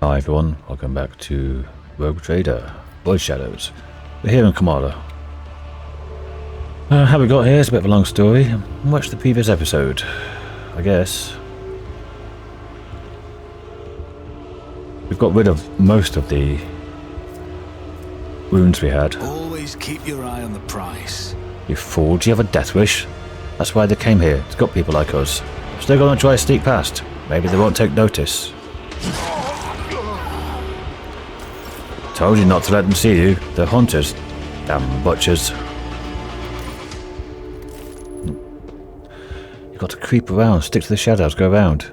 Hi everyone, welcome back to Rogue Trader, Void Shadows. We're here in Kamala. How we got here is a bit of a long story. Watch the previous episode, I guess. We've got rid of most of the wounds we had. Always keep your eye on the price. You fool, do you have a death wish? That's why they came here, to got people like us. Still gonna try to sneak past. Maybe they won't take notice. Told you not to let them see you. They're hunters. Damn butchers. You've got to creep around, stick to the shadows, go around.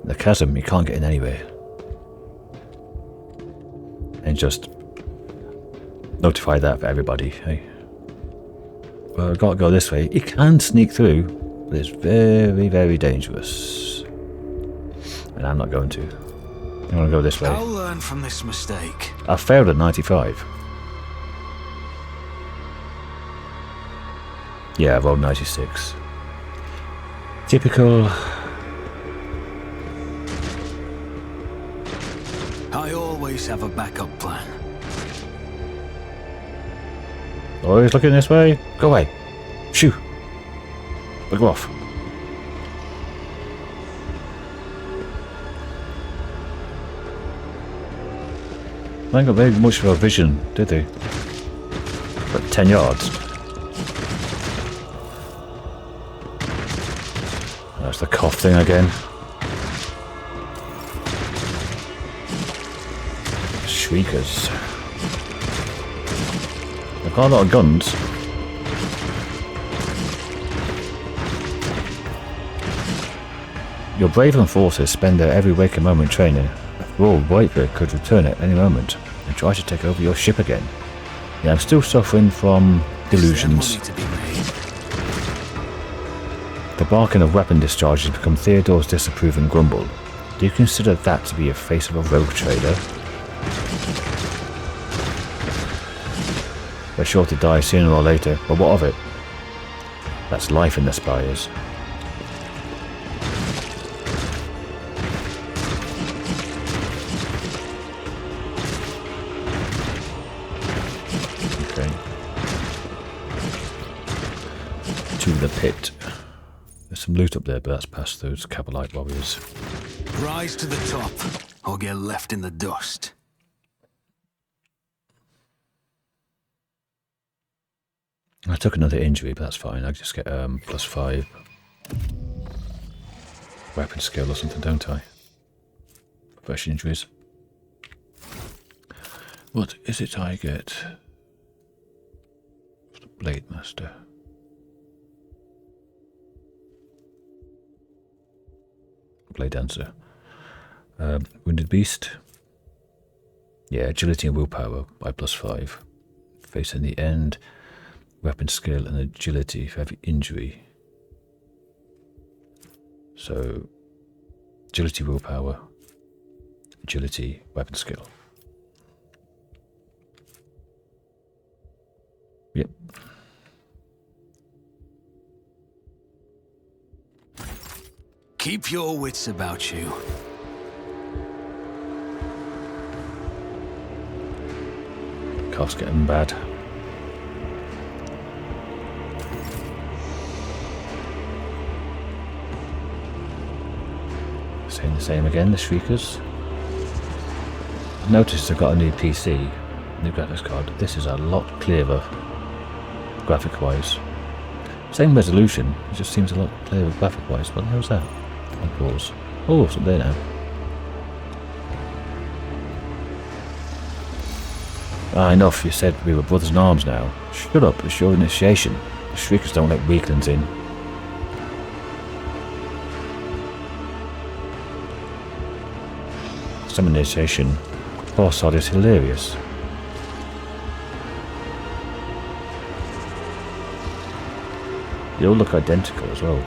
In the chasm, you can't get in anywhere. And just notify that for everybody, hey? Well, I've got to go this way. You can sneak through, but it's very, very dangerous. And I'm not going to. I'm going to go this way. I'll learn from this mistake. I failed at 95. Yeah, I rolled 96. Typical. I always have a backup plan. Always looking this way. Go away. Shoo. Go off. They ain't got very much of a vision, did they? About 10 yards. That's the cough thing again. Shriekers. They've got a lot of guns. Your brave enforcers spend their every waking moment training. Raw Whitebeard could return at any moment and try to take over your ship again. Yeah, I'm still suffering from delusions. The barking of weapon discharges become Theodore's disapproving grumble. Do you consider that to be a face of a rogue trader? They're sure to die sooner or later, but what of it? That's life in the spires. The pit. There's some loot up there, but that's past those Cabalite warriors. Rise to the top, or get left in the dust. I took another injury, but that's fine. I just get +5 weapon skill or something, don't I? Fresh injuries. What is it I get? The Blade Master. Bladedancer. Wounded Beast. Yeah, agility and willpower by +5. Facing the end. Weapon skill and agility for every injury. So, agility, willpower, agility, weapon skill. Yep. Keep your wits about you. Cough's getting bad. Saying the same again, the Shriekers. I've noticed I've got a new PC, new graphics card. This is a lot clearer, graphic-wise. Same resolution, it just seems a lot clearer graphic-wise. What the hell's that? Pause. Oh, it's up there now. Enough, you said we were brothers in arms now. Shut up, it's your initiation. The Shriekers don't let weaklings in. Some initiation. Pasqal is hilarious. They all look identical as well.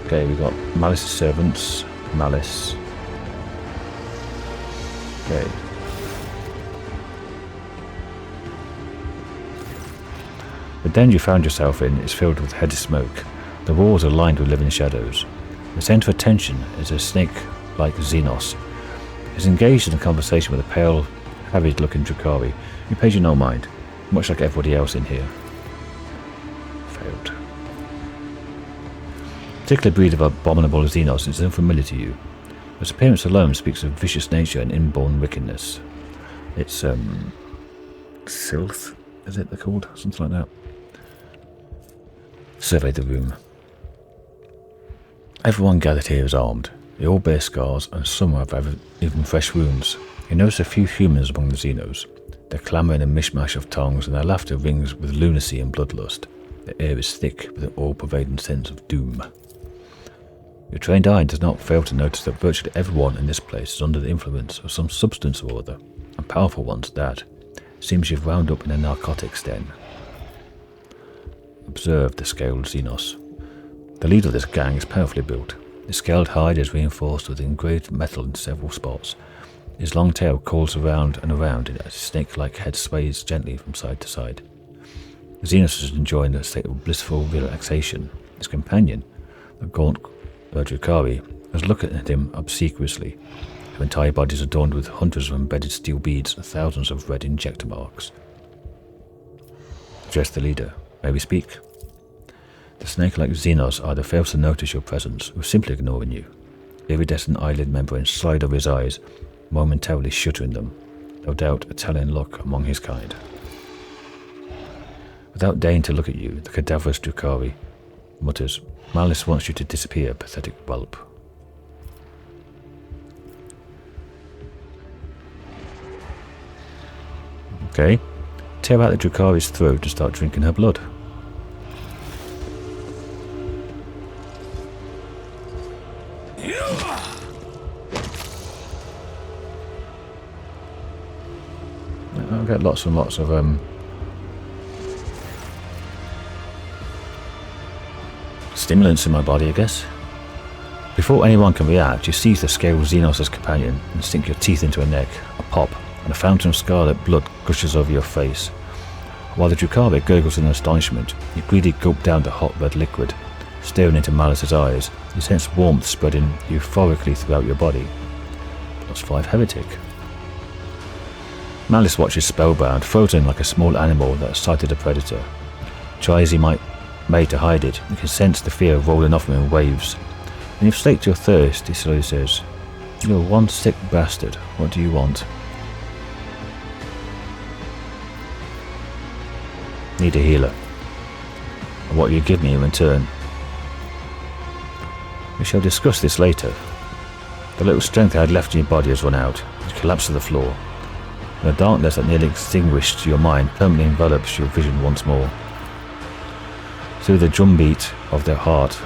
Okay, we've got Malice's servants, Malice. Okay. The den you found yourself in is filled with heady smoke. The walls are lined with living shadows. The centre of attention is a snake-like xenos. He's engaged in a conversation with a pale, harried-looking Drukhari who pays you no mind, much like everybody else in here. Failed. A particular breed of abominable xenos is unfamiliar to you. Its appearance alone speaks of vicious nature and inborn wickedness. It's, Silth, is it they're called? Something like that. Survey the room. Everyone gathered here is armed. They all bear scars, and some have even fresh wounds. You notice a few humans among the xenos. Their clamour in a mishmash of tongues, and their laughter rings with lunacy and bloodlust. The air is thick with an all-pervading sense of doom. Your trained eye does not fail to notice that virtually everyone in this place is under the influence of some substance or other, and powerful ones that seems you've wound up in a narcotics den. Observe the scaled xenos. The leader of this gang is powerfully built. His scaled hide is reinforced with engraved metal in several spots. His long tail coils around and around as his snake-like head sways gently from side to side. The xenos is enjoying a state of blissful relaxation. His companion, the gaunt Drukhari, is looking at him obsequiously. Her entire body is adorned with hundreds of embedded steel beads and thousands of red injector marks. Address the leader. May we speak? The snake-like xenos either fails to notice your presence or simply ignoring you. Iridescent eyelid membranes slide over his eyes, momentarily shuttering them, no doubt a telling look among his kind. Without deigning to look at you, the cadaverous Drukhari mutters, "Malice wants you to disappear, pathetic whelp." Okay, tear out the Drukhari's throat and start drinking her blood. I'll get lots and lots of stimulants in my body, I guess. Before anyone can react, you seize the scaled xenos' companion and sink your teeth into her neck. A pop, and a fountain of scarlet blood gushes over your face. While the Drukhari gurgles in astonishment, you greedily gulp down the hot red liquid. Staring into Malice's eyes, you sense warmth spreading euphorically throughout your body. +5 Heretic. Malice watches spellbound, frozen like a small animal that has sighted a predator. Try as he may to hide it, you can sense the fear rolling off him in waves. When you've slaked your thirst, he slowly says, "You're one sick bastard. What do you want?" "Need a healer. And what will you give me in return?" "We shall discuss this later. The little strength I had left in your body has run out." You collapse to the floor. The darkness that nearly extinguished your mind permanently envelops your vision once more. Through the drumbeat of their heart,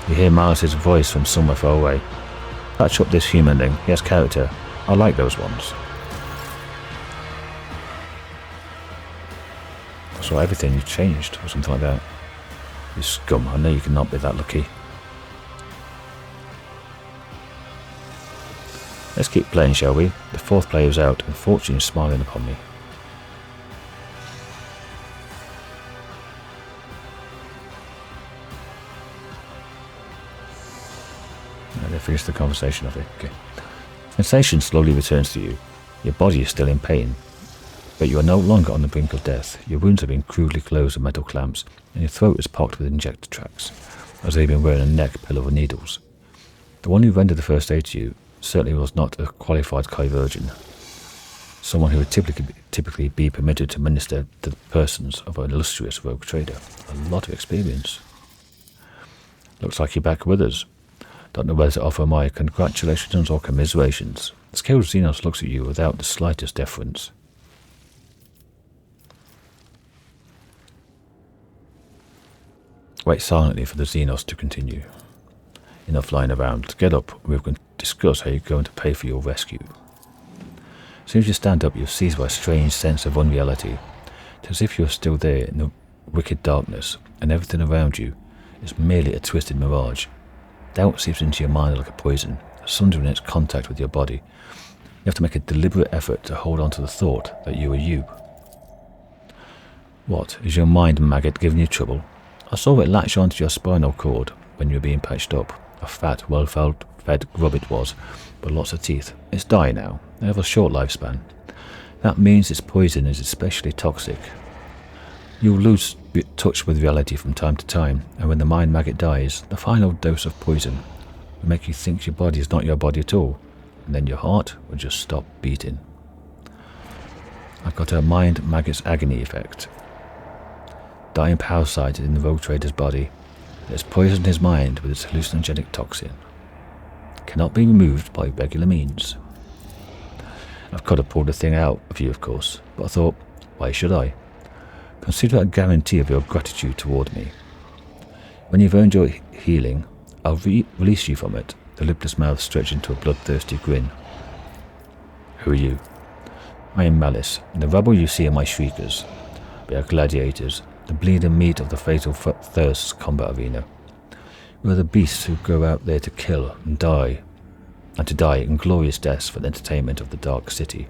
you hear Malice's voice from somewhere far away. "Patch up this humanling. He has character. I like those ones." So everything you changed, or something like that. You scum, I know you cannot be that lucky. Let's keep playing, shall we? The fourth player is out, and fortune is smiling upon me. They finished the conversation, I think. Okay. Sensation slowly returns to you. Your body is still in pain, but you are no longer on the brink of death. Your wounds have been crudely closed with metal clamps, and your throat is pocked with injector tracks, as though you've been wearing a neck pillow of needles. The one who rendered the first aid to you certainly was not a qualified chirurgeon, someone who would typically be permitted to minister to the persons of an illustrious rogue trader. A lot of experience. Looks like you're back with us. Don't know whether to offer my congratulations or commiserations. The scaled xenos looks at you without the slightest deference. Wait silently for the xenos to continue. Enough lying around. Get up, we're going to discuss how you're going to pay for your rescue. As soon as you stand up, you're seized by a strange sense of unreality. It's as if you're still there in the wicked darkness, and everything around you is merely a twisted mirage. Doubt seeps into your mind like a poison, sundering its contact with your body. You have to make a deliberate effort to hold on to the thought that you are you. What, is your mind maggot giving you trouble? I saw it latch onto your spinal cord when you were being patched up. A fat, well-fed grub it was, but lots of teeth. It's dying now. They have a short lifespan. That means its poison is especially toxic. You'll lose touch with reality from time to time, and when the mind maggot dies, the final dose of poison will make you think your body is not your body at all, and then your heart will just stop beating. I've got a mind maggot's agony effect. Dying parasite in the rogue trader's body that has poisoned his mind with its hallucinogenic toxin. Cannot be removed by regular means. I've got to pull the thing out of you, of course, but I thought, why should I? Consider it a guarantee of your gratitude toward me. When you've earned your healing, I'll release you from it. The lipless mouth stretched into a bloodthirsty grin. Who are you? I am Malice, and the rubble you see are my shriekers. We are gladiators, the bleeding meat of the fatal thirst's combat arena. We are the beasts who go out there to kill and die, and to die inglorious deaths for the entertainment of the dark city.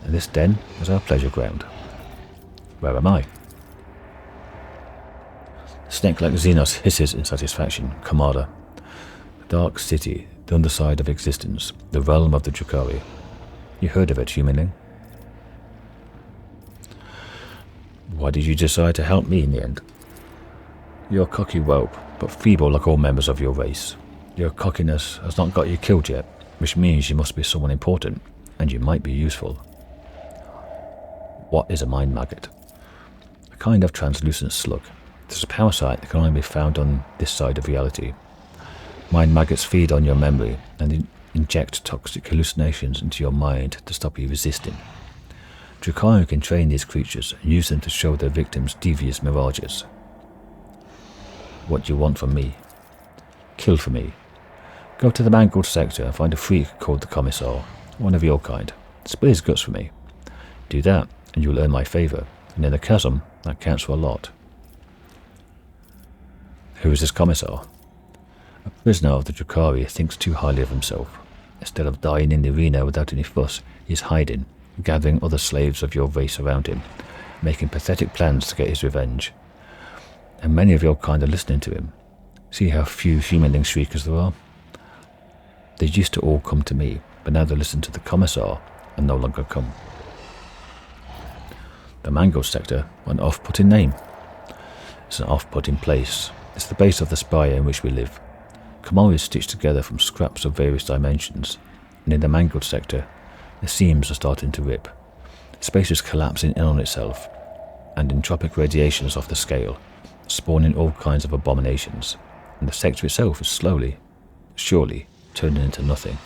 And this den is our pleasure ground. Where am I? The snake-xenos hisses in satisfaction. Commander. The dark city, the underside of existence, the realm of the Drukhari. You heard of it, humanling? Why did you decide to help me in the end? You're a cocky whelp, but feeble like all members of your race. Your cockiness has not got you killed yet, which means you must be someone important, and you might be useful. What is a mind maggot? A kind of translucent slug. It is a parasite that can only be found on this side of reality. Mind maggots feed on your memory and inject toxic hallucinations into your mind to stop you resisting. Drukhari can train these creatures and use them to show their victims devious mirages. What do you want from me? Kill for me. Go to the mangled sector and find a freak called the Commissar, one of your kind. Spill his guts for me. Do that, and you'll earn my favour, and in the chasm, that counts for a lot. Who is this Commissar? A prisoner of the Drukhari thinks too highly of himself. Instead of dying in the arena without any fuss, he is hiding, gathering other slaves of your race around him, making pathetic plans to get his revenge. And many of your kind are listening to him. See how few humanling shriekers there are? They used to all come to me, but now they listen to the Commissar and no longer come. The mangled sector, an off-putting name. It's an off-putting place. It's the base of the spire in which we live. Kamara is stitched together from scraps of various dimensions, and in the mangled sector, the seams are starting to rip. Space is collapsing in on itself, and entropic radiations off the scale, spawning all kinds of abominations, and the sector itself is slowly, surely, turning into nothing.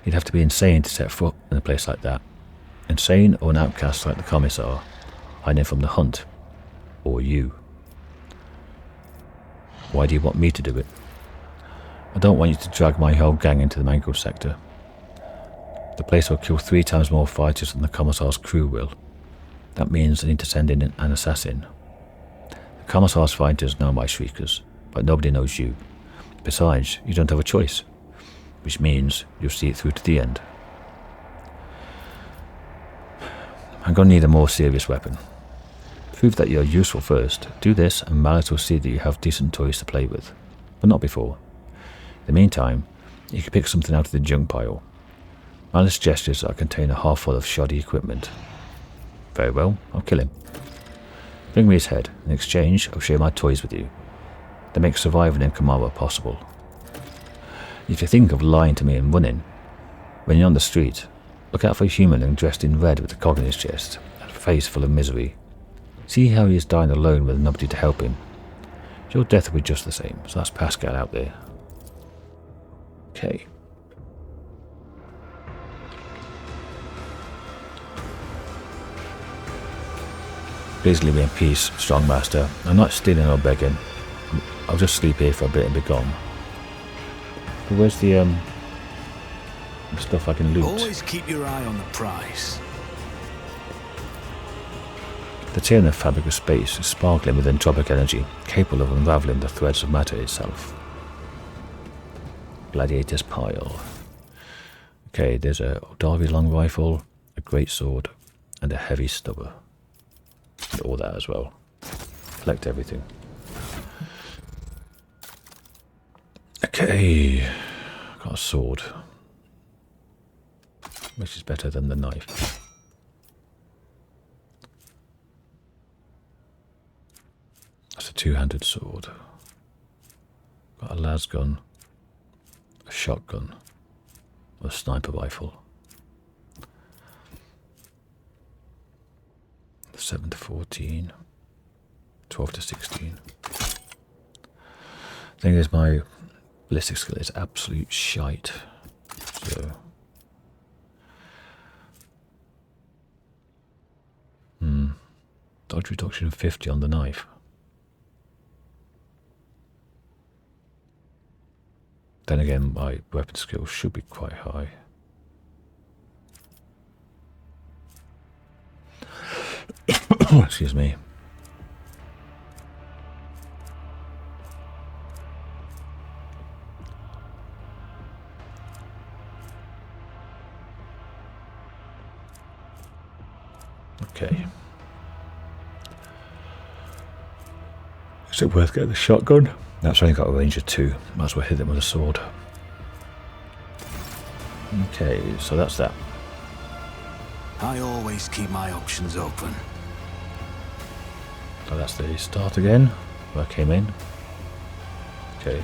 You'd have to be insane to set foot in a place like that. Insane or an outcast like the Commissar, hiding from the hunt, or you. Why do you want me to do it? I don't want you to drag my whole gang into the mangled sector. The place will kill 3 times more fighters than the Commissar's crew will. That means I need to send in an assassin. The Commissar's fighters know my shriekers, but nobody knows you. Besides, you don't have a choice, which means you'll see it through to the end. I'm going to need a more serious weapon. Prove that you're useful first. Do this and Malice will see that you have decent toys to play with, but not before. In the meantime, you can pick something out of the junk pile. Malice gestures that I contain a half full of shoddy equipment. Very well, I'll kill him. Bring me his head. In exchange, I'll share my toys with you. They make surviving in Kamara possible. If you think of lying to me and running, when you're on the street, look out for a humanling dressed in red with a cog in his chest, and a face full of misery. See how he is dying alone with nobody to help him. Your death will be just the same, so that's Pasqal out there. Okay. Please leave me in peace, strong master. I'm not stealing or begging. I'll just sleep here for a bit and be gone. But where's the stuff I can loot? Always keep your eye on the prize. The Tyranid fabric of space is sparkling with entropic energy, capable of unraveling the threads of matter itself. Gladiator's pile. Okay, there's a Darby long rifle, a great sword, and a heavy stubber. And all that as well. Collect everything. Okay, got a sword, which is better than the knife. That's a two-handed sword. Got a las gun, a shotgun, a sniper rifle. 7 to 14, 12 to 16. Thing is, my ballistic skill is absolute shite. So, dodge reduction 50 on the knife. Then again, my weapon skill should be quite high. Excuse me. Okay. Is it worth getting the shotgun? That's only got a range of 2. Might as well hit them with a sword. Okay, so that's that. I always keep my options open. So that's the start again, where I came in. Okay.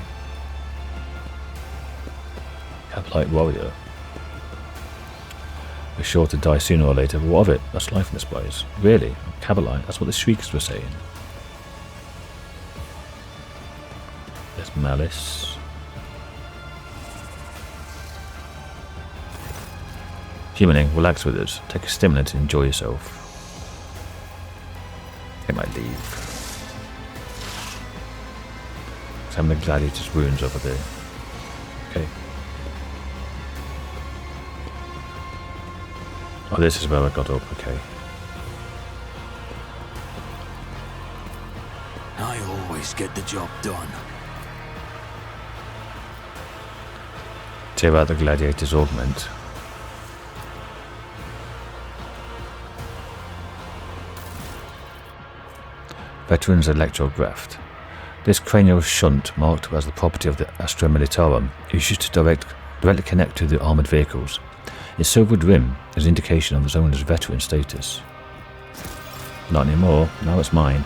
Cabalite warrior. We're sure to die sooner or later, but what of it? That's life in this place. Really? Cabalite? That's what the Shriekers were saying. There's Malice. Humaning, relax with us. Take a stimulant and enjoy yourself. It might leave. Examine the gladiator's wounds over there. Okay. Oh, this is where I got up, okay. I always get the job done. Tear out the gladiator's augment. Veteran's electrograft. This cranial shunt, marked as the property of the Astra Militarum, is used to directly connect to the armoured vehicles. Its silvered rim is an indication of its owner's veteran status. Not anymore, now it's mine.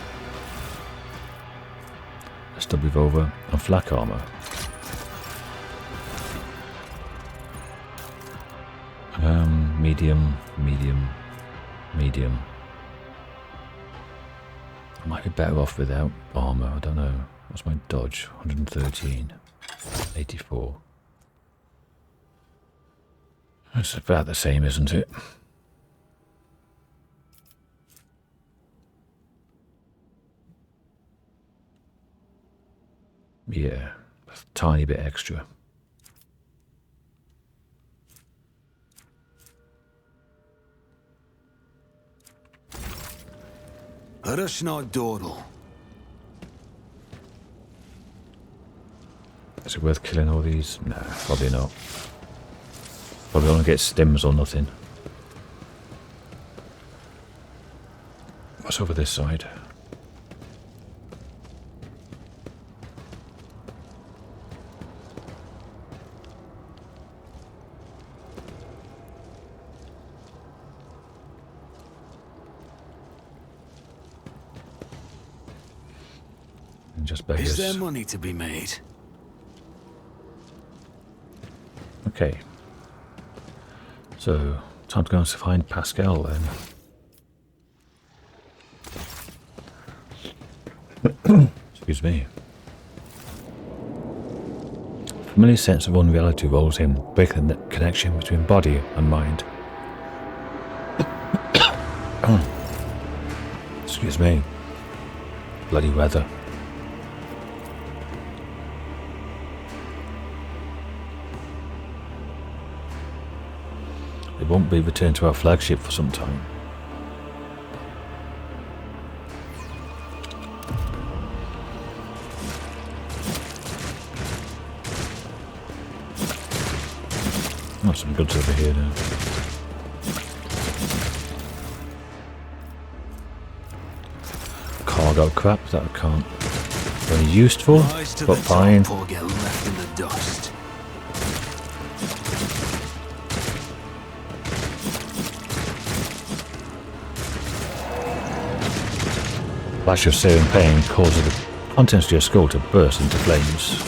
A stub revolver and flak armour. Medium, medium, medium. I might be better off without armour, I don't know. What's my dodge? 113. 84. That's about the same, isn't it? Yeah, a tiny bit extra. Rush not dawdle. Is it worth killing all these? No, probably not. Probably want to get stims or nothing. What's over this side? Just beggars. Is there money to be made? Okay. So, time to go and find Pasqal then. Excuse me. Familiar sense of unreality rolls in, breaking the connection between body and mind. Excuse me. Bloody weather. It won't be returned to our flagship for some time. Oh, some goods over here now. Cargo crap that I can't Only useful, Rise to but the fine. top or get left in the dust. Flash of searing pain causes the contents of your skull to burst into flames.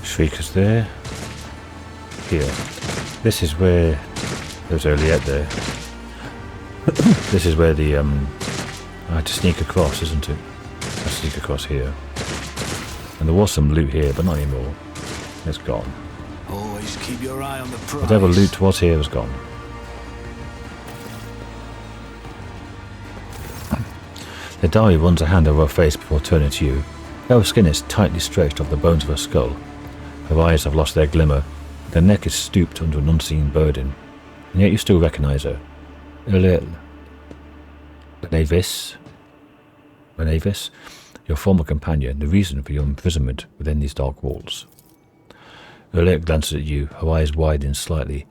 Shriekers there. Here. This is where there's Yrliet there. This is where the I had to sneak across, isn't it? I sneak across here. And there was some loot here, but not anymore. It's gone. Always keep your eye on the prize. Whatever loot was here was gone. The Dari runs a hand over her face before turning to you. Her skin is tightly stretched off the bones of her skull. Her eyes have lost their glimmer. Her neck is stooped under an unseen burden. And yet you still recognize her. Yrliet. Benavis, your former companion, the reason for your imprisonment within these dark walls. Yrliet glances at you, her eyes widen slightly.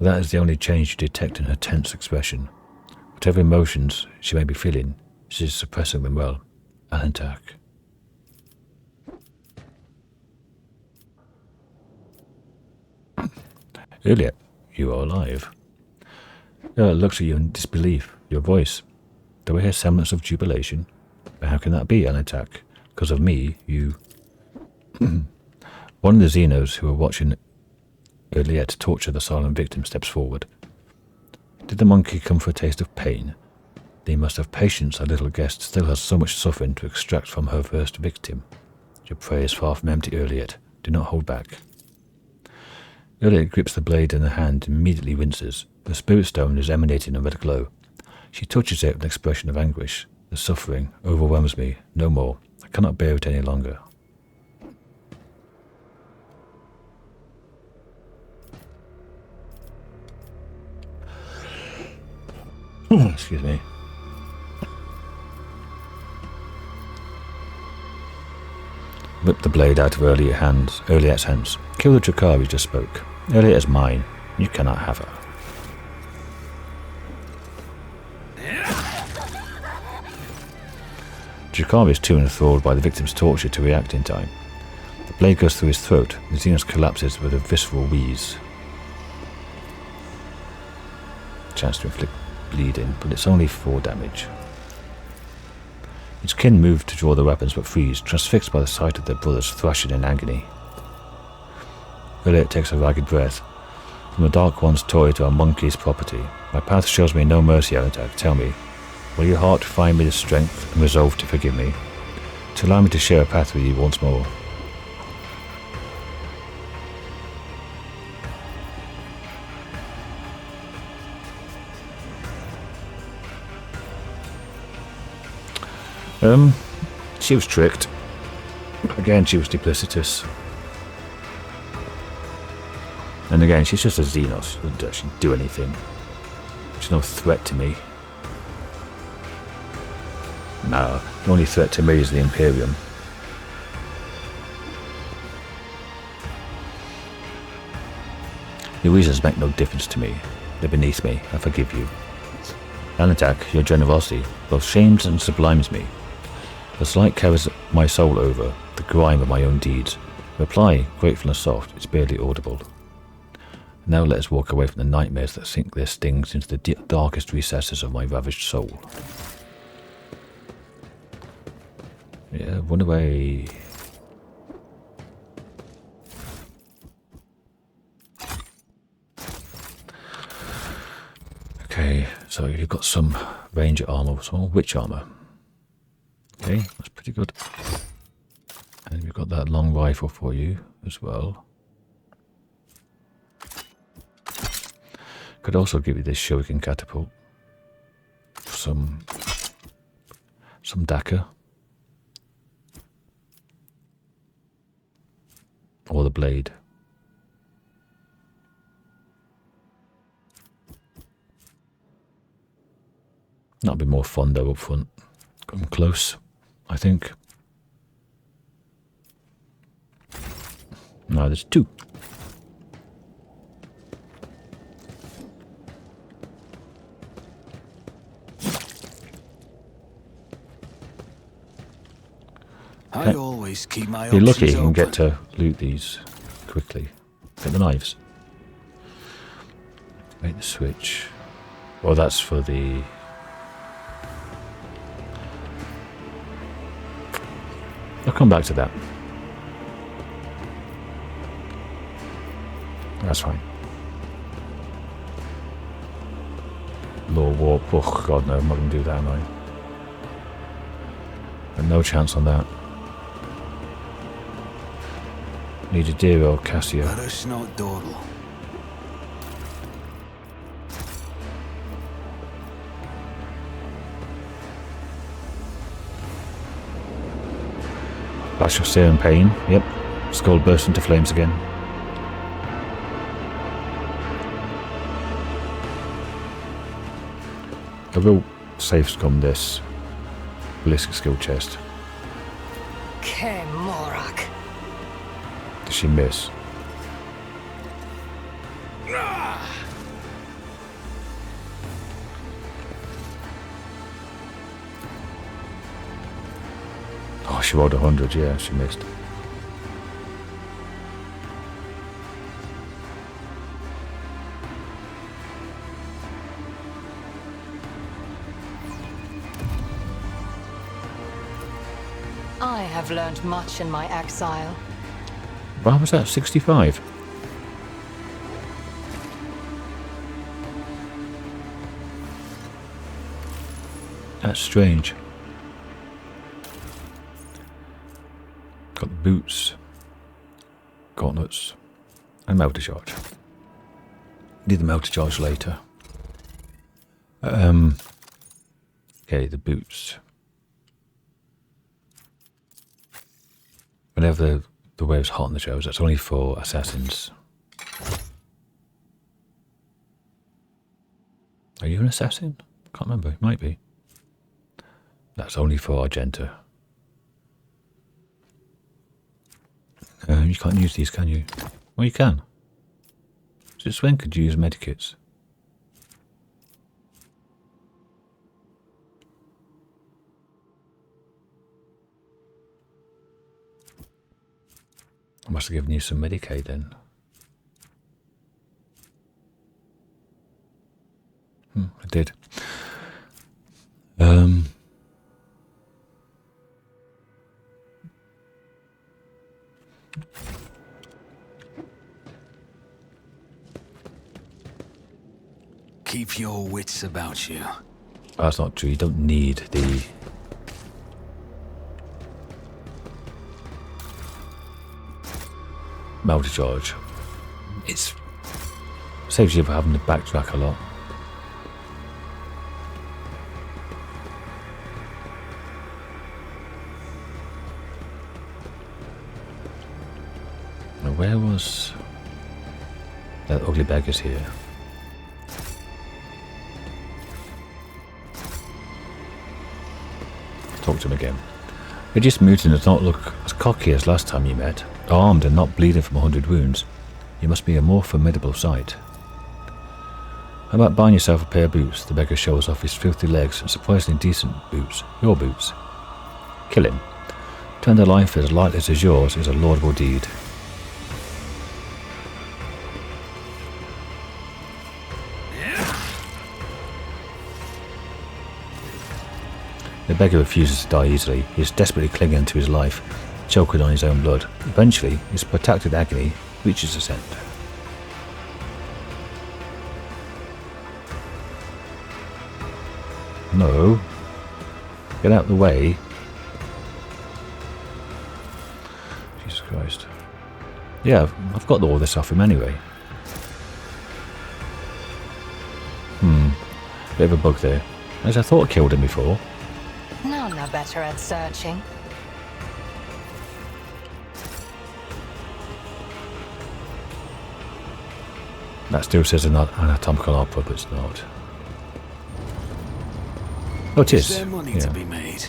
That is the only change you detect in her tense expression. Whatever emotions she may be feeling, she is suppressing them well. Alentak. Yrliet, you are alive. Yrliet looks at you in disbelief. Your voice. Do I hear semblance of jubilation? But how can that be, Alentak? Because of me, you... One of the Xenos who are watching Yrliet torture the silent victim steps forward. Did the monkey come for a taste of pain? They must have patience, our little guest still has so much suffering to extract from her first victim. Your prey is far from empty, Yrliet. Do not hold back. Yrliet grips the blade in her hand and immediately winces. The spirit stone is emanating a red glow. She touches it with an expression of anguish. The suffering overwhelms me. No more. I cannot bear it any longer. Excuse me. Whip the blade out of Yrliet's hands. Kill the Drukhari just spoke. Yrliet is mine. You cannot have her. Drukhari is too enthralled by the victim's torture to react in time. The blade goes through his throat. The Xenos collapses with a visceral wheeze. Chance to inflict bleeding, but it's only 4 damage. Its kin move to draw the weapons but freeze, transfixed by the sight of their brothers thrashing in agony. Yrliet takes a ragged breath. From the Dark One's toy to our monkey's property, my path shows me no mercy, Alentak. Tell me, will your heart find me the strength and resolve to forgive me, to allow me to share a path with you once more? She was tricked. Again, she was duplicitous. And again, she's just a Xenos. She doesn't actually do anything. She's no threat to me. No, the only threat to me is the Imperium. Your reasons make no difference to me. They're beneath me. I forgive you. Alentak, your generosity both shames and sublimes me. The slight carries my soul over the grime of my own deeds. Reply, grateful and soft, it's barely audible. Now let us walk away from the nightmares that sink their stings into the darkest recesses of my ravished soul. Yeah, run away. Okay, so you've got some ranger armor, some witch armor. Okay, that's pretty good. And we've got that long rifle for you as well. Could also give you this shuriken catapult. Some dagger. Or the blade. That'd be more fun though up front. Come close, I think. No, there's 2. I always keep my If you're lucky, options you can get open. to loot these quickly. Get the knives. Make the switch. Well, that's for the... I'll come back to that. That's fine. Law warp. Oh, God, no, I'm not going to do that, am I? Got no chance on that. Need a deer or Cassia. Let us not dawdle. Flash of serum pain. Yep. Skull burst into flames again. I will safe scum this ballistic skill chest. Morak. Did she miss? Oh, she rolled 100. Yeah, she missed. I have learned much in my exile. Why was that 65? That's strange. Got the boots, gauntlets, and melter charge. Need the melter charge later. Okay, the boots. Whenever the wave's hot in the shows, that's only for assassins. Are you an assassin? Can't remember. Might be. That's only for Argenta. You can't use these, can you? Well, you can. Since when could you use medikits? I must have given you some Medicaid then. I did. Keep your wits about you. That's not true. You don't need the... melter charge. It's... saves you from having to backtrack a lot. Now where was... that ugly beggar's here. Talk to him again. Prodigious mutant does not look as cocky as last time you met. Armed and not bleeding from 100 wounds, you must be a more formidable sight. How about buying yourself a pair of boots? The beggar shows off his filthy legs and surprisingly decent boots. Your boots. Kill him. To end a life as light as yours is a laudable deed. The beggar refuses to die easily. He is desperately clinging to his life, choking on his own blood. Eventually, his protracted agony reaches its end. No. Get out of the way. Jesus Christ. Yeah, I've got all this off him anyway. Bit of a bug there. As I thought I killed him before. None are better at searching. That still says anatomical output, but it's not. Oh, it is. Is there money to be made?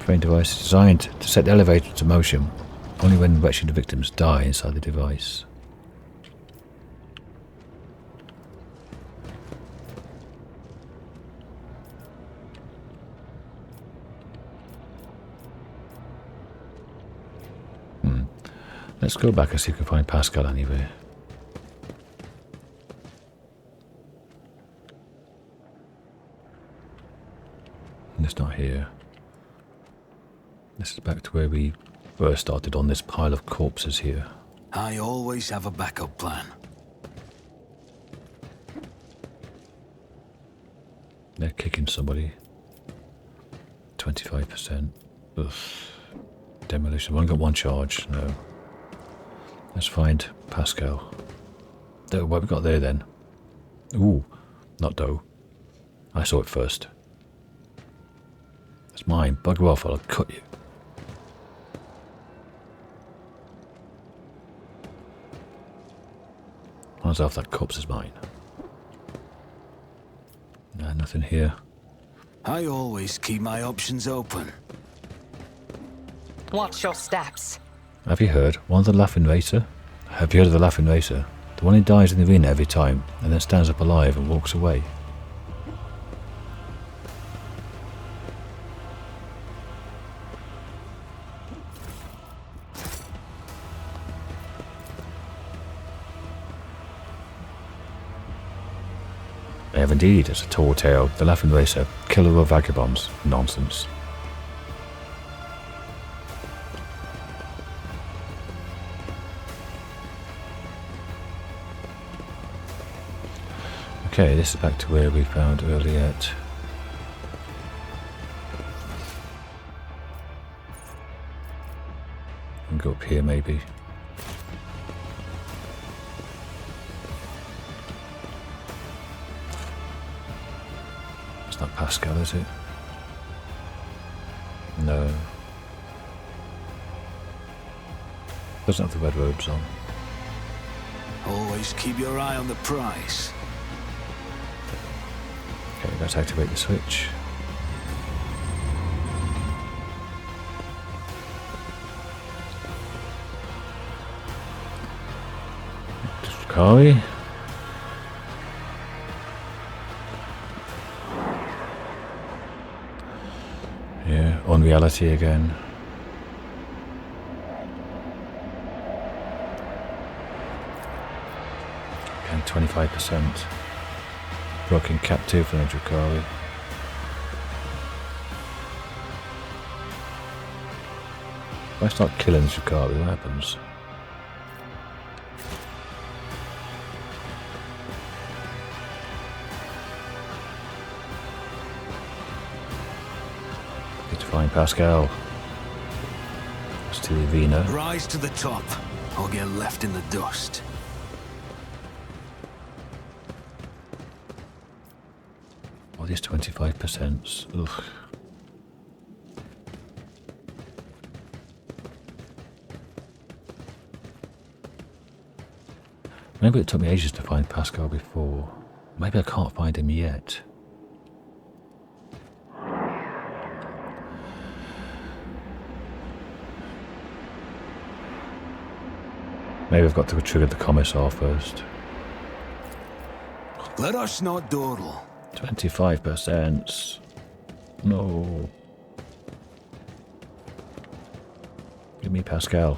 Train device designed to set the elevator into motion only when wretched victims die inside the device. Let's go back and see if we can find Pasqal anywhere. And it's not here. This is back to where we first started, on this pile of corpses here. I always have a backup plan. They're kicking somebody. 25%. Ugh. Demolition. We've only got one charge. No. Let's find Pasqal. What have we got there then? Ooh. Not dough. I saw it first. It's mine. Bugger off or I'll cut you. Hands off, that corpse is mine. Nah, nothing here. I always keep my options open. Watch your steps. Have you heard? One of the Laughing Racer? Have you heard of the Laughing Racer? The one who dies in the arena every time and then stands up alive and walks away. They have indeed. It's a tall tale. The Laughing Racer, killer of vagabonds. Nonsense. Okay, this is back to where we found Yrliet. And go up here maybe. It's not Pasqal, is it? No. Doesn't have the red robes on. Always keep your eye on the prize. Okay, let's activate the switch. Drukhari. Yeah, on reality again. Again, 25%. Broken captive from the Drukhari. If I start killing the Drukhari, what happens? Need to find Pasqal. It's to the arena. Rise to the top, or get left in the dust. Oh, these 25%. Ugh. Maybe it took me ages to find Pasqal before. Maybe I can't find him yet. Maybe I've got to trigger the Commissar first. Let us not dawdle. 25%. No. Give me Pasqal.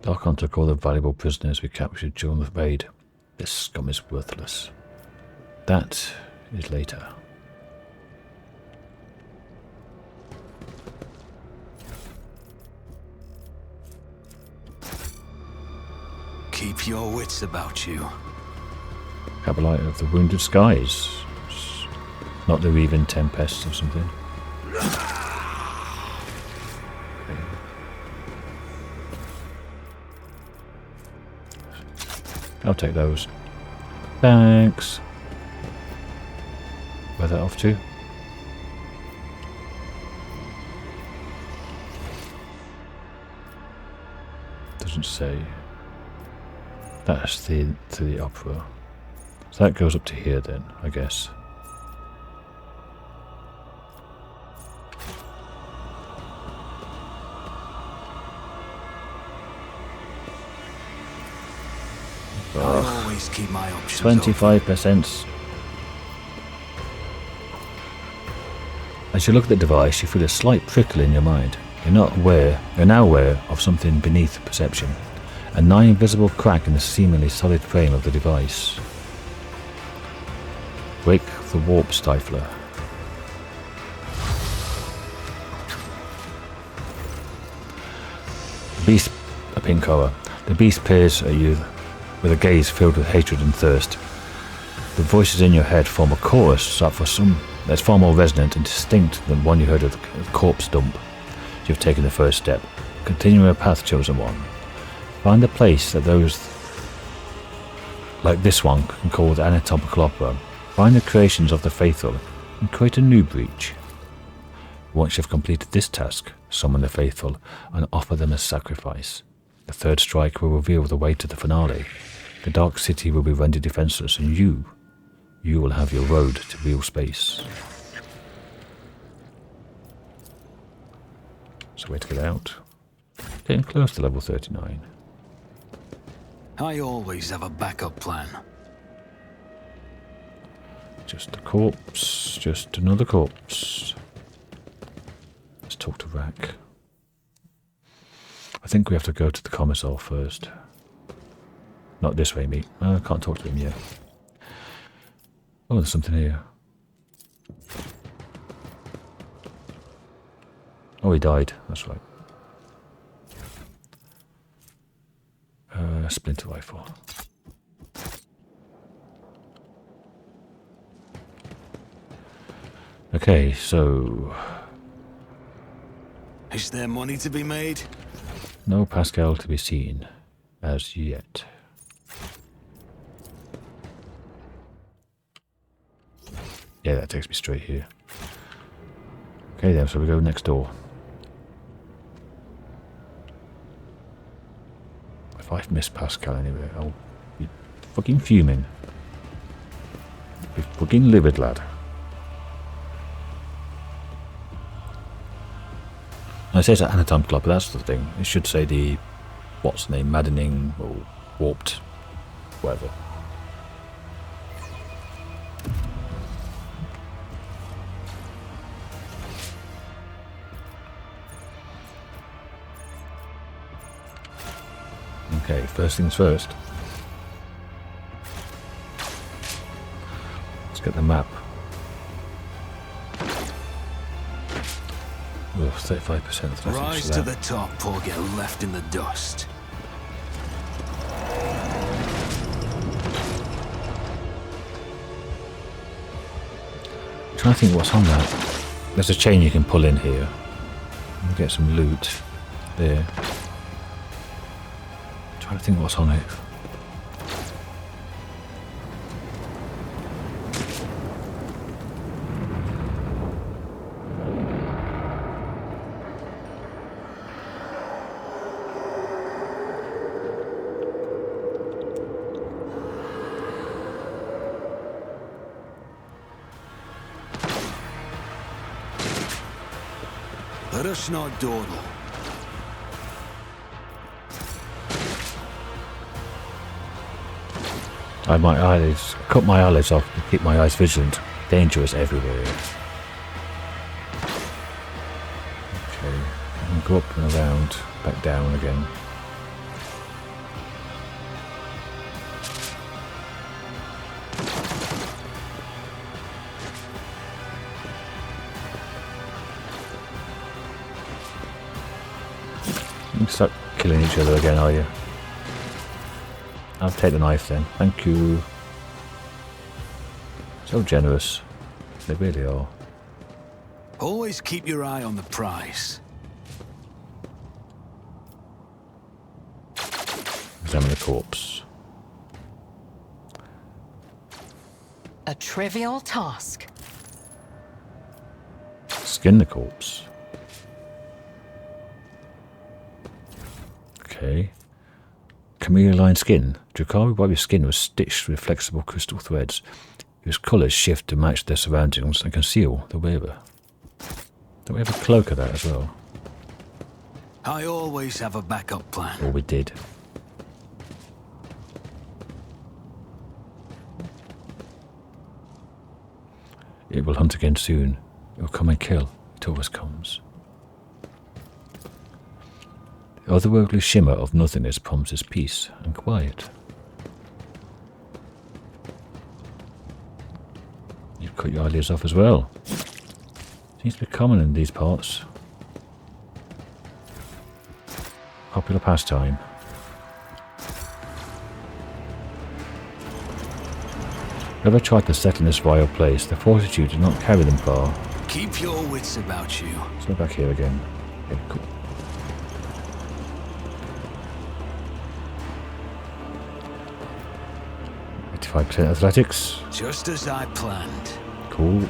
Darkon took all the valuable prisoners we captured during the raid. This scum is worthless. That is later. Keep your wits about you. Acolyte of the Wounded Skies. Not the Reaving Tempests or something. I'll take those. Thanks. Where's that off to? Doesn't say. That's to the opera. So that goes up to here then, I guess. always keep my options 25%. As you look at the device, you feel a slight prickle in your mind. You're now aware of something beneath perception. A nigh invisible crack in the seemingly solid frame of the device. Break the warp stifler. Beast, a pink color. The beast peers at you with a gaze filled with hatred and thirst. The voices in your head form a chorus that's far more resonant and distinct than one you heard of the corpse dump. You've taken the first step. Continue a path, chosen one. Find a place that those like this one can call the anatomical opera. Find the creations of the faithful and create a new breach. Once you've completed this task, summon the faithful and offer them a sacrifice. The third strike will reveal the way to the finale. The dark city will be rendered defenseless, and you will have your road to real space. So way to get out. Getting close to level 39. I always have a backup plan. Just a corpse, just another corpse. Let's talk to Rack. I think we have to go to the Commissar first. Not this way, mate. I can't talk to him yet. Oh, there's something here. Oh, he died. That's right. Splinter rifle. Okay, so... Is there money to be made? No Pasqal to be seen as yet. Yeah, that takes me straight here. Okay then, so we go next door. If I've missed Pasqal anyway, I'll be fucking fuming. Be fucking livid, lad. I say it's an anatomical, but that's the thing. It should say the, what's the name, maddening or warped, whatever. Okay, first things first. Let's get the map. Oh, 35%. Rise to the top or get left in the dust. I'm trying to think what's on that. There's a chain you can pull in here. We'll get some loot there. I'm trying to think what's on it. Let us not dawdle. I cut my eyelids off to keep my eyes vigilant. Dangerous everywhere. Okay, I can go up and around, back down again. You start killing each other again, are you? I'll take the knife then. Thank you. So generous. They really are. Always keep your eye on the prize. Examine the corpse. A trivial task. Skin the corpse. Okay. Chameleon skin. Drukhari Warrior's skin was stitched with flexible crystal threads, whose colours shift to match their surroundings and conceal the wearer. Don't we have a cloak of that as well? I always have a backup plan. Or we did. It will hunt again soon. It will come and kill. It always comes. The otherworldly shimmer of nothingness promises peace and quiet. You've cut your eyelids off as well. Seems to be common in these parts. Popular pastime. Whoever tried to settle in this vile place, the fortitude did not carry them far. Keep your wits about you. Let's go back here again. Okay, cool. %, athletics. Just as I planned. Cool.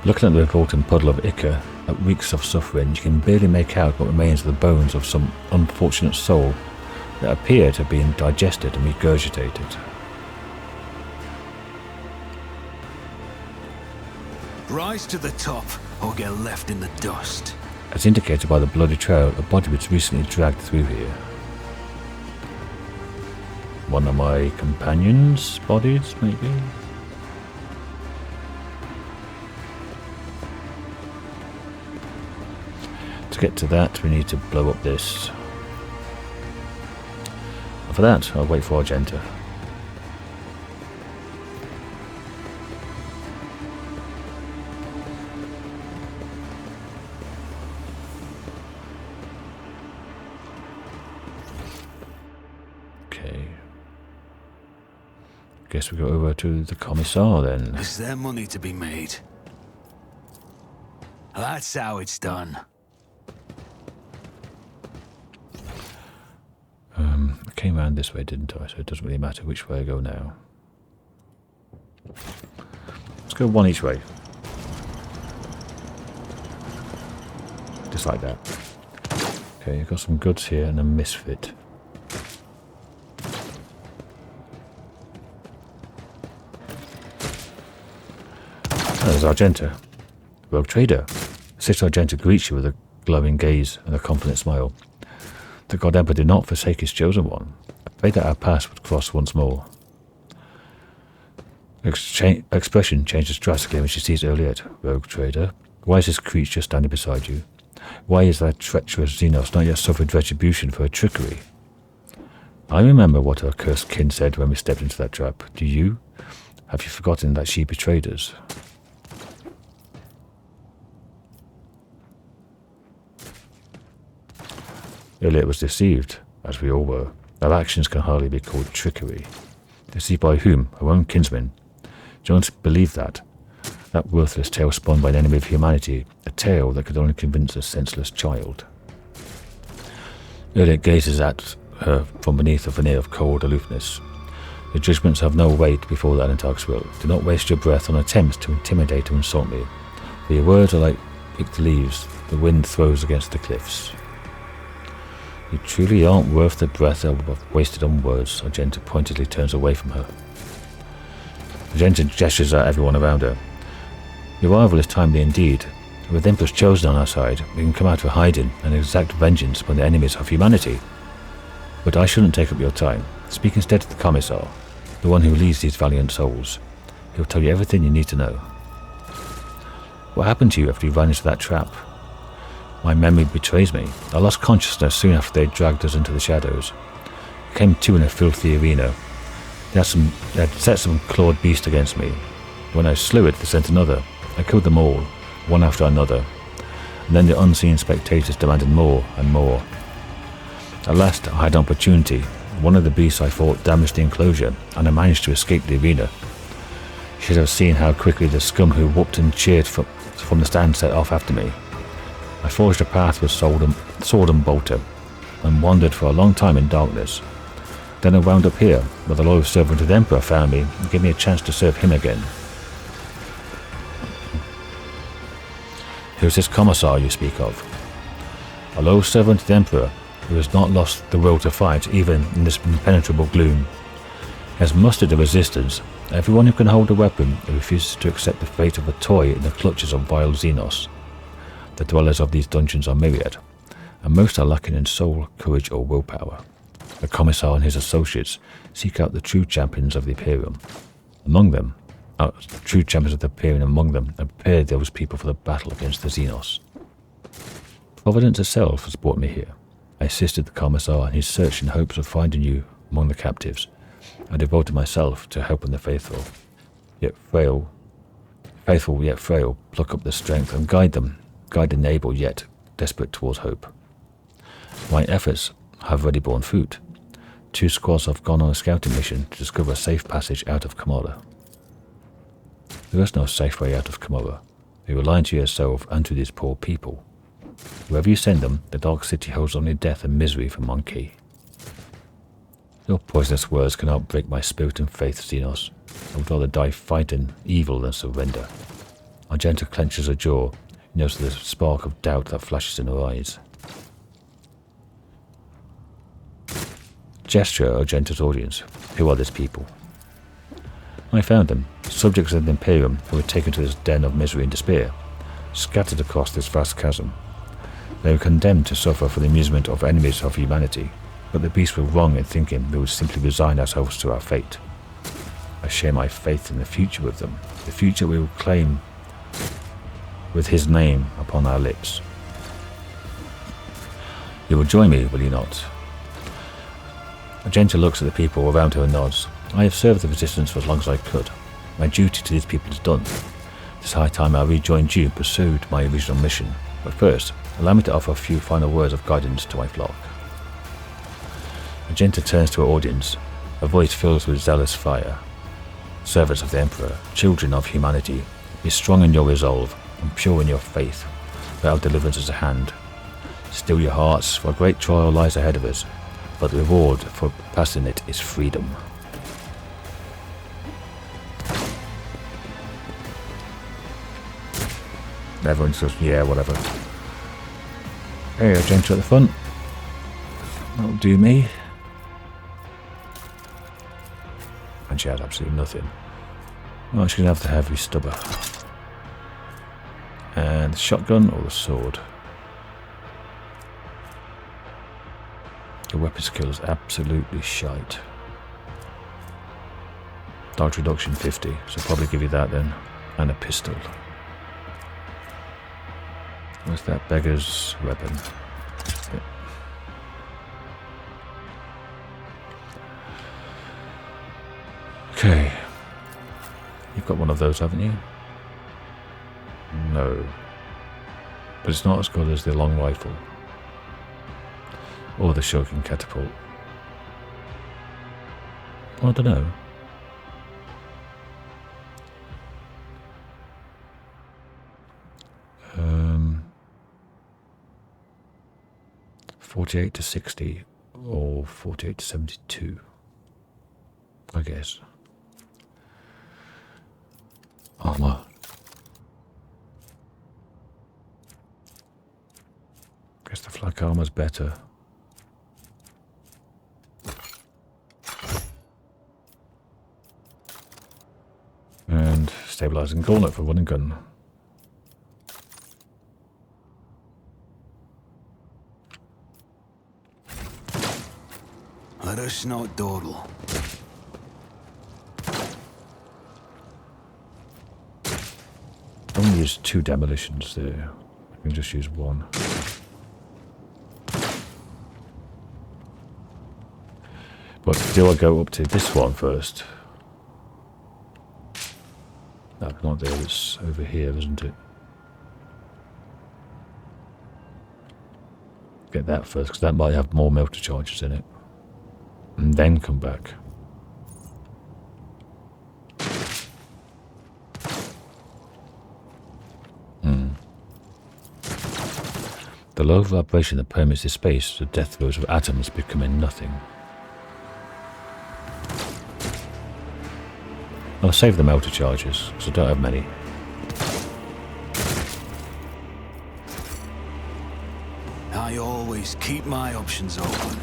Looking at the revolting puddle of ichor that reeks of suffering, you can barely make out what remains of the bones of some unfortunate soul that appear to have been digested and regurgitated. Rise to the top, or get left in the dust. As indicated by the bloody trail, a body was recently dragged through here. One of my companions' bodies, maybe? To get to that, we need to blow up this. And for that, I'll wait for Argenta. Okay. Guess we go over to the Commissar then. Is there money to be made? That's how it's done. I came around this way, didn't I? So it doesn't really matter which way I go now. Let's go one each way. Just like that. Okay, I've got some goods here and a misfit. There's Argenta. Rogue trader. Sister Argenta greets you with a glowing gaze and a confident smile. The God Emperor did not forsake his chosen one. I prayed that our paths would cross once more. Expression changes drastically when she sees Yrliet. Rogue trader. Why is this creature standing beside you? Why is that treacherous Xenos not yet suffered retribution for her trickery? I remember what her cursed kin said when we stepped into that trap. Do you? Have you forgotten that she betrayed us? Yrliet was deceived, as we all were. Our actions can hardly be called trickery. Deceived by whom? Her own kinsmen. Don't believe that. That worthless tale spun by an enemy of humanity, a tale that could only convince a senseless child. Yrliet gazes at her from beneath a veneer of cold aloofness. Your judgments have no weight before that Antarc's will. Do not waste your breath on attempts to intimidate or insult me, for your words are like picked leaves the wind throws against the cliffs. You truly aren't worth the breath I've wasted on words. Argenta pointedly turns away from her. Argenta gestures at everyone around her. Your arrival is timely indeed. With the Emperor's chosen on our side, we can come out of hiding and exact vengeance upon the enemies of humanity. But I shouldn't take up your time. Speak instead to the Commissar, the one who leads these valiant souls. He'll tell you everything you need to know. What happened to you after you ran into that trap? My memory betrays me. I lost consciousness soon after they dragged us into the shadows. I came to in a filthy arena. They had set some clawed beast against me. When I slew it, they sent another. I killed them all, one after another. And then the unseen spectators demanded more and more. At last, I had an opportunity. One of the beasts I fought damaged the enclosure, and I managed to escape the arena. You should have seen how quickly the scum who whooped and cheered from the stand set off after me. I forged a path with sword and bolter, and wandered for a long time in darkness. Then I wound up here, where the loyal servant of the Emperor found me and gave me a chance to serve him again. Who's this Commissar you speak of? A loyal servant of the Emperor, who has not lost the will to fight even in this impenetrable gloom. has mustered a resistance. Everyone who can hold a weapon refuses to accept the fate of a toy in the clutches of vile xenos. The dwellers of these dungeons are myriad, and most are lacking in soul, courage, or willpower. The Commissar and his associates seek out the true champions of the Imperium. Among them, and prepare those people for the battle against the xenos. Providence itself has brought me here. I assisted the Commissar in his search in hopes of finding you among the captives. I devoted myself to helping the faithful yet frail, pluck up their strength and guide the able yet desperate towards hope. My efforts have already borne fruit. 2 squads have gone on a scouting mission to discover a safe passage out of Commodore. There is no safe way out of Commodore. You are lying to yourself and to these poor people. Wherever you send them, the Dark City holds only death and misery for Monkey. Your poisonous words cannot break my spirit and faith, Xenos. I would rather die fighting evil than surrender. Argenta clenches her jaw. He knows the spark of doubt that flashes in her eyes. Gesture Argenta's audience. Who are these people? I found them, subjects of the Imperium who were taken to this den of misery and despair, scattered across this vast chasm. They were condemned to suffer for the amusement of enemies of humanity, but the beasts were wrong in thinking we would simply resign ourselves to our fate. I share my faith in the future with them, the future we will claim with his name upon our lips. You will join me, will you not? Argenta looks at the people around her and nods. I have served the resistance for as long as I could. My duty to these people is done. It is high time I rejoined you and pursued my original mission. But first, allow me to offer a few final words of guidance to my flock. Argenta turns to her audience, her voice fills with zealous fire. Servants of the Emperor, children of humanity, be strong in your resolve and pure in your faith, for our deliverance is at hand. Still your hearts, for a great trial lies ahead of us, but the reward for passing it is freedom. Everyone's just, yeah, whatever. Hey, Argenta at the front. That'll do me. And she has absolutely nothing. Oh, she's going to have the heavy stubber. And the shotgun or the sword? The weapon skill is absolutely shite. Dodge reduction 50, so probably give you that then. And a pistol. Where's that beggar's weapon? Yeah. Okay. You've got one of those, haven't you? No. But it's not as good as the long rifle. Or the shuriken catapult. I don't know. 48 to 60 or 48 to 72, I guess. Armor. Guess the flak armor's better. And stabilizing gauntlet for running gun. Let us not dawdle. I only use 2 demolitions there. I can just use 1. But do I go up to this one first? No, not there, it's over here, isn't it? Get that first, because that might have more melter charges in it. And then come back. The low vibration that permeates this space, the death throes of atoms becoming nothing. I'll save the melter charges, because I don't have many. I always keep my options open.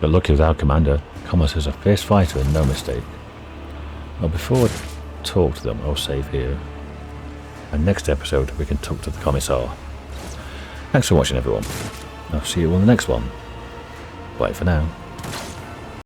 But lucky with our commander, Commissar is a fierce fighter and no mistake. Well, before I talk to them, I'll save here. And next episode, we can talk to the Commissar. Thanks for watching, everyone. I'll see you on the next one. Bye for now.